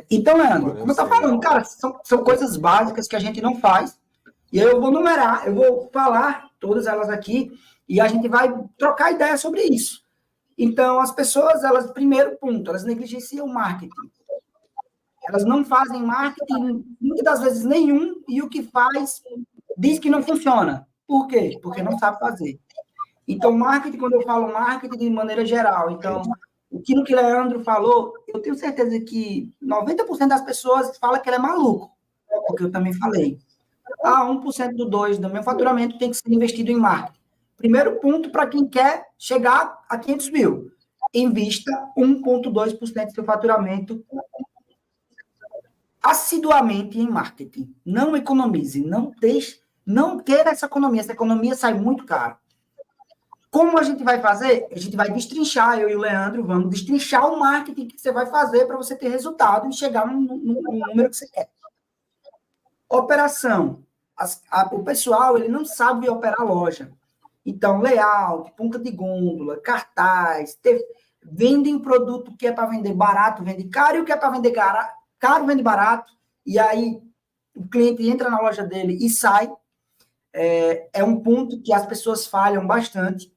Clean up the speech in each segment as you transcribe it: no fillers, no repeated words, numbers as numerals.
Então, Leandro, Agora eu como eu estou sei, falando, Léo. cara, são coisas básicas que a gente não faz. E aí eu vou numerar, eu vou falar todas elas aqui e a gente vai trocar ideia sobre isso. Então, as pessoas, elas, primeiro ponto, elas negligenciam o marketing. Elas não fazem marketing, muitas das vezes nenhum, e o que faz diz que não funciona. Por quê? Porque não sabe fazer. Então, marketing, quando eu falo marketing de maneira geral, então, aquilo que o Leandro falou, eu tenho certeza que 90% das pessoas fala que ele é maluco, porque eu também falei. 1% do 2 do meu faturamento tem que ser investido em marketing. Primeiro ponto para quem quer chegar a 500 mil. Invista 1,2% do seu faturamento assiduamente em marketing. Não economize, não queira essa economia sai muito caro. Como a gente vai fazer? A gente vai destrinchar, eu e o Leandro, vamos destrinchar o marketing que você vai fazer para você ter resultado e chegar no número que você quer. Operação. O pessoal, ele não sabe operar loja. Então, layout, ponta de gôndola, cartaz, vendem produto que é para vender barato, vende caro, e o que é para vender caro, vende barato. E aí, o cliente entra na loja dele e sai. É um ponto que as pessoas falham bastante.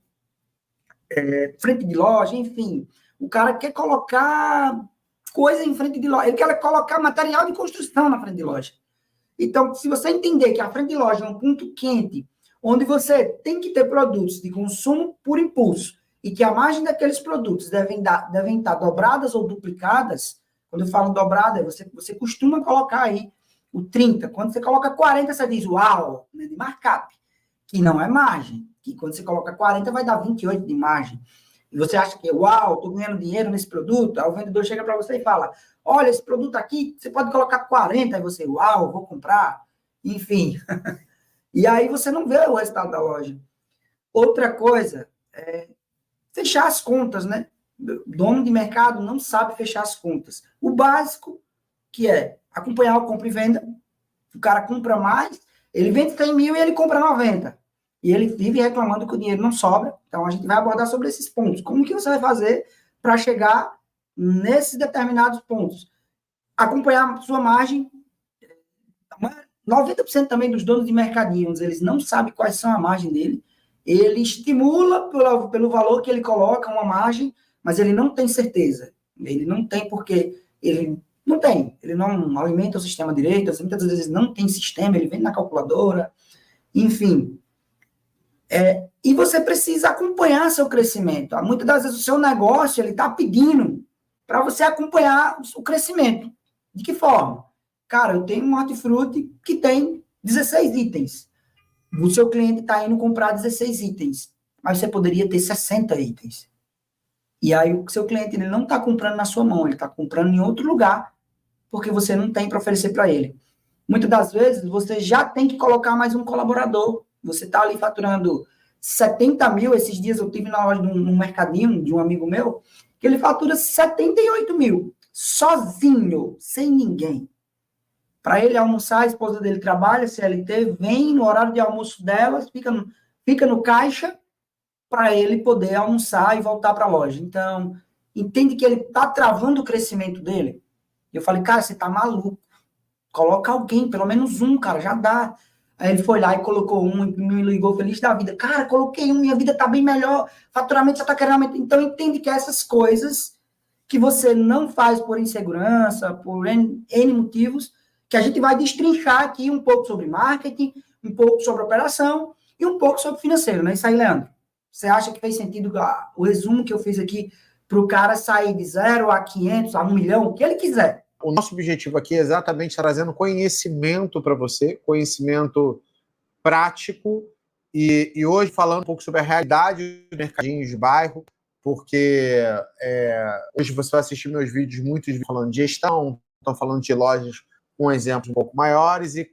Frente de loja, enfim. O cara quer colocar coisa em frente de loja. Ele quer colocar material de construção na frente de loja. Então, se você entender que a frente de loja é um ponto quente, onde você tem que ter produtos de consumo por impulso, e que a margem daqueles produtos devem estar dobradas ou duplicadas, quando eu falo dobrada, você costuma colocar aí o 30. Quando você coloca 40, você diz, uau, né, de markup, que não é margem. Que quando você coloca 40, vai dar 28 de margem. E você acha que, uau, estou ganhando dinheiro nesse produto, aí o vendedor chega para você e fala, olha, esse produto aqui, você pode colocar 40, aí você, uau, vou comprar, enfim. E aí você não vê o resultado da loja. Outra coisa, fechar as contas, né? O dono de mercado não sabe fechar as contas. O básico, que é acompanhar o compra e venda, o cara compra mais, ele vende 100 mil e ele compra 90. E ele vive reclamando que o dinheiro não sobra. Então, a gente vai abordar sobre esses pontos. Como que você vai fazer para chegar nesses determinados pontos? Acompanhar a sua margem. 90% também dos donos de mercadinhos, eles não sabem quais são a margem dele. Ele estimula pelo valor que ele coloca uma margem, mas ele não tem certeza. Ele não tem porque ele não tem. Ele não alimenta o sistema direito, muitas vezes não tem sistema, ele vem na calculadora, enfim. E você precisa acompanhar seu crescimento. Muitas das vezes o seu negócio ele está pedindo para você acompanhar o crescimento. De que forma? Cara, eu tenho um hortifruti que tem 16 itens. O seu cliente está indo comprar 16 itens, mas você poderia ter 60 itens. E aí o seu cliente ele não está comprando na sua mão, ele está comprando em outro lugar, porque você não tem para oferecer para ele. Muitas das vezes você já tem que colocar mais um colaborador. Você está ali faturando 70 mil. Esses dias eu tive na loja num mercadinho de um amigo meu, que ele fatura 78 mil, sozinho, sem ninguém. Para ele almoçar, a esposa dele trabalha, CLT, vem no horário de almoço delas, fica no caixa para ele poder almoçar e voltar para a loja. Então, entende que ele está travando o crescimento dele? Eu falei, cara, você está maluco. Coloca alguém, pelo menos um, cara, já dá. Aí ele foi lá e colocou um, e me ligou feliz da vida. Cara, coloquei um, minha vida tá bem melhor, faturamento já tá querendo aumentar. Então, entende que essas coisas que você não faz por insegurança, por N motivos, que a gente vai destrinchar aqui um pouco sobre marketing, um pouco sobre operação e um pouco sobre financeiro, né? Isso aí, Leandro. Você acha que fez sentido o resumo que eu fiz aqui para o cara sair de 0 a 500, a 1 milhão, o que ele quiser? O nosso objetivo aqui é exatamente trazendo conhecimento para você, conhecimento prático, e hoje falando um pouco sobre a realidade dos mercadinhos de bairro, porque hoje você vai assistir meus vídeos, muitos falando de gestão, estão falando de lojas com exemplos um pouco maiores e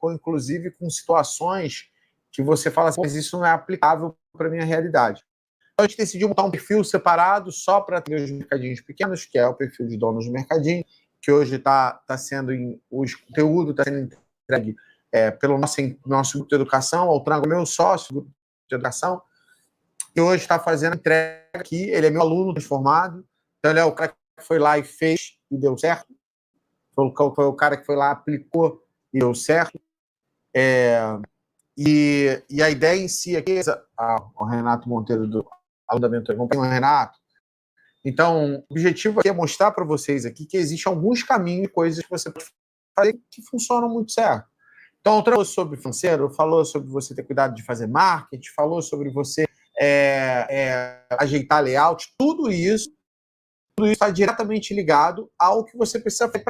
inclusive com situações que você fala assim, mas isso não é aplicável para a minha realidade. Então a gente decidiu montar um perfil separado só para ter os mercadinhos pequenos, que é o perfil de donos de mercadinho, que hoje está sendo, o conteúdo está sendo entregue pelo nosso grupo de educação, ao Trango, meu sócio, grupo de educação, que hoje está fazendo a entrega aqui. Ele é meu aluno transformado, então ele é o cara que foi lá e fez e deu certo. Foi o cara que foi lá, aplicou e deu certo. E a ideia em si aqui, o Renato Monteiro, do aluno da mentoria, vamos pegar o Renato. Então, o objetivo aqui é mostrar para vocês aqui que existem alguns caminhos, coisas que você pode fazer que funcionam muito certo. Então, eu falou sobre financeiro, falou sobre você ter cuidado de fazer marketing, falou sobre você ajeitar layout, tudo isso está diretamente ligado ao que você precisa fazer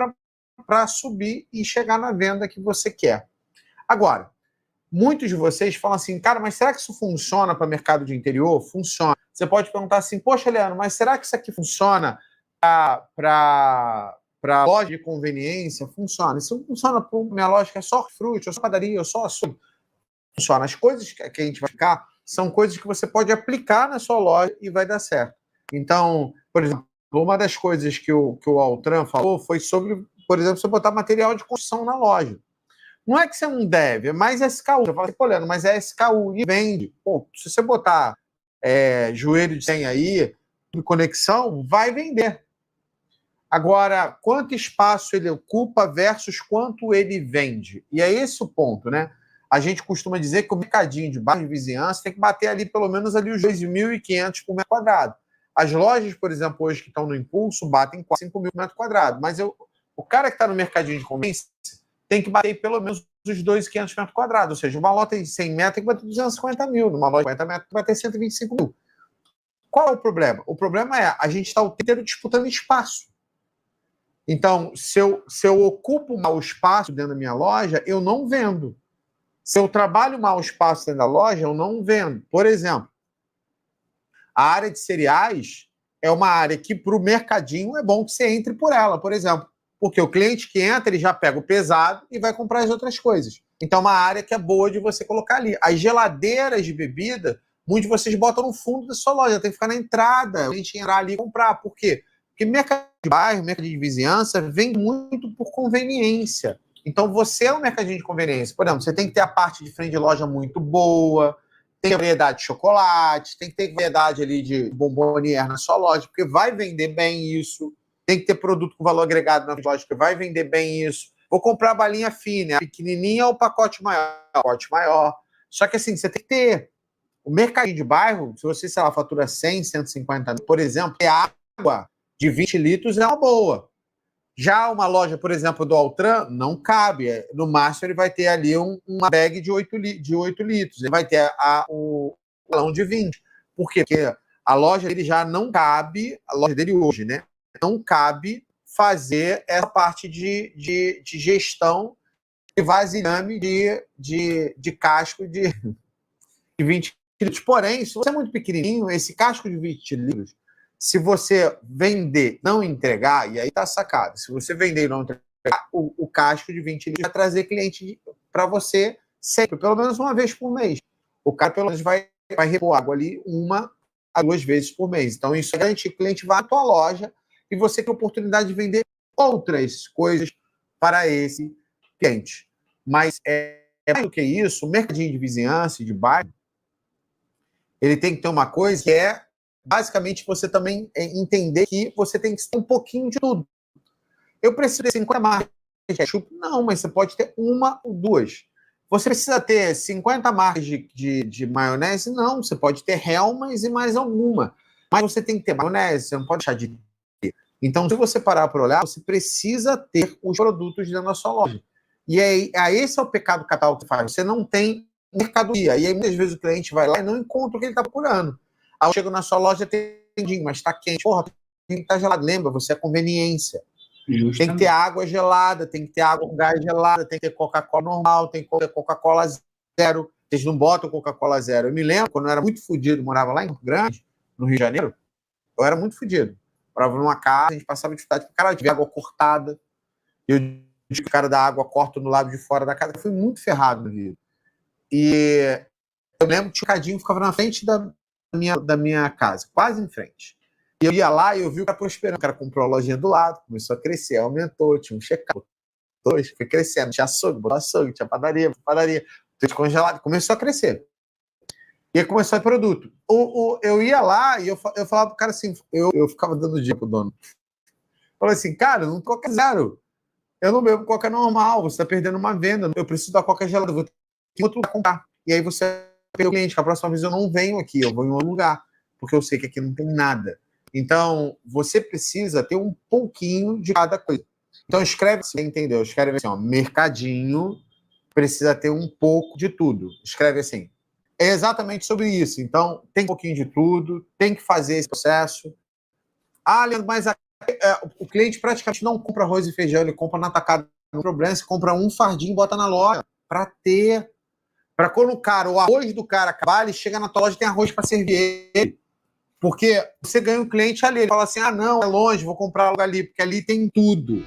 para subir e chegar na venda que você quer. Agora, muitos de vocês falam assim, cara, mas será que isso funciona para mercado de interior? Funciona. Você pode perguntar assim, poxa, Leandro, mas será que isso aqui funciona para loja de conveniência? Funciona. Isso funciona para minha loja que é só hortifruti, ou só padaria, ou só açougue. Funciona. As coisas que a gente vai ficar são coisas que você pode aplicar na sua loja e vai dar certo. Então, por exemplo, uma das coisas que o Altran falou foi sobre, por exemplo, você botar material de construção na loja. Não é que você não deve, é mais SKU. Você fala assim, pô, Leandro, mas é SKU e vende. Pô, se você botar joelho de 100 aí, de conexão, vai vender. Agora, quanto espaço ele ocupa versus quanto ele vende? E é esse o ponto, né? A gente costuma dizer que o mercadinho de bairro de vizinhança tem que bater ali pelo menos ali os 2.500 por metro quadrado. As lojas, por exemplo, hoje que estão no impulso, batem quase 5 mil metros quadrados. Mas o cara que está no mercadinho de conveniência tem que bater pelo menos os 2.500 metros quadrados. Ou seja, uma loja de 100 metros tem que bater 250 mil. Numa loja de 50 metros tem que bater 125 mil. Qual é o problema? O problema é a gente está o tempo inteiro disputando espaço. Então, se eu ocupo mal espaço dentro da minha loja, eu não vendo. Se eu trabalho mal espaço dentro da loja, eu não vendo. Por exemplo, a área de cereais é uma área que, para o mercadinho, é bom que você entre por ela, por exemplo. Porque o cliente que entra, ele já pega o pesado e vai comprar as outras coisas. Então, é uma área que é boa de você colocar ali. As geladeiras de bebida, muitos de vocês botam no fundo da sua loja, tem que ficar na entrada, a gente entrar ali e comprar. Por quê? Porque mercado de bairro, mercado de vizinhança, vem muito por conveniência. Então, você é um mercadinho de conveniência. Por exemplo, você tem que ter a parte de frente de loja muito boa, tem que ter variedade de chocolate, tem que ter variedade ali de bombonier na sua loja, porque vai vender bem isso. Tem que ter produto com valor agregado na loja, porque vai vender bem isso. Vou comprar a balinha fina, a pequenininha ou o pacote maior. Só que assim, você tem que ter. O mercadinho de bairro, se você, sei lá, fatura 100, 150 mil, por exemplo, é água de 20 litros é uma boa. Já uma loja, por exemplo, do Altran, não cabe. No máximo, ele vai ter ali uma bag de 8 litros. Ele vai ter o galão de 20. Por quê? Porque a loja dele já não cabe, a loja dele hoje, né? Não cabe fazer essa parte de gestão de vasilhame de casco de 20 litros. Porém, se você é muito pequenininho, esse casco de 20 litros, se você vender, não entregar, e aí tá sacado, se você vender e não entregar, o casco de 20 litros vai trazer cliente para você sempre, pelo menos uma vez por mês. O cara, pelo menos, vai repor água ali 1 a 2 vezes por mês. Então, isso garante que o cliente vá à tua loja e você tem a oportunidade de vender outras coisas para esse cliente. Mas mais do que isso, o mercadinho de vizinhança e de bairro, ele tem que ter uma coisa que é basicamente você também entender que você tem que ter um pouquinho de tudo. Eu preciso ter 50 marcas de ketchup? Não, mas você pode ter 1 ou 2. Você precisa ter 50 marcas de maionese? Não, você pode ter Hellmann's e mais alguma. Mas você tem que ter maionese, você não pode deixar de ter. Então, se você parar para olhar, você precisa ter os produtos dentro da sua loja. E aí, esse é o pecado capital que faz. Você não tem mercadoria. E aí, muitas vezes, o cliente vai lá e não encontra o que ele está procurando. Aí eu chego na sua loja, tem mas está quente. Porra, tem que estar gelado. Lembra, você é conveniência. Justamente. Tem que ter água gelada, tem que ter água com gás gelada, tem que ter Coca-Cola normal, tem que ter Coca-Cola zero. Vocês não botam Coca-Cola zero. Eu me lembro, quando eu era muito fodido, morava lá em Campo Grande, no Rio de Janeiro, eu era muito fodido. Morava numa casa, a gente passava dificuldade, cara, tive água cortada, eu o cara da água corta no lado de fora da casa. Eu fui muito ferrado no Rio. E eu lembro que o Cadinho ficava na frente da minha casa, quase em frente. E eu ia lá e eu vi o cara prosperando. O cara comprou a lojinha do lado, começou a crescer, aumentou, tinha um check-out, foi crescendo, tinha açougue, tinha padaria, tudo congelado, começou a crescer. E aí começou a produto. Eu ia lá e eu falava pro cara assim, eu ficava dando dica pro dono. Falei assim, cara, não toca zero. Eu não bebo Coca normal, você está perdendo uma venda. Eu preciso da Coca gelada, vou ter que ir em outro lugar comprar. E aí você pega o cliente, que a próxima vez eu não venho aqui, eu vou em outro lugar, porque eu sei que aqui não tem nada. Então, você precisa ter um pouquinho de cada coisa. Então, escreve, você entendeu? Escreve assim, ó, mercadinho precisa ter um pouco de tudo. Escreve assim. É exatamente sobre isso. Então, tem um pouquinho de tudo, tem que fazer esse processo. Ah, Leandro, mas o cliente praticamente não compra arroz e feijão, ele compra na atacado. No problema, você compra um fardinho e bota na loja para ter. Para quando o arroz do cara acabar, ele chega na tua loja e tem arroz para servir ele. Porque você ganha um cliente ali, ele fala assim, ah, não, é longe, vou comprar algo ali, porque ali tem tudo.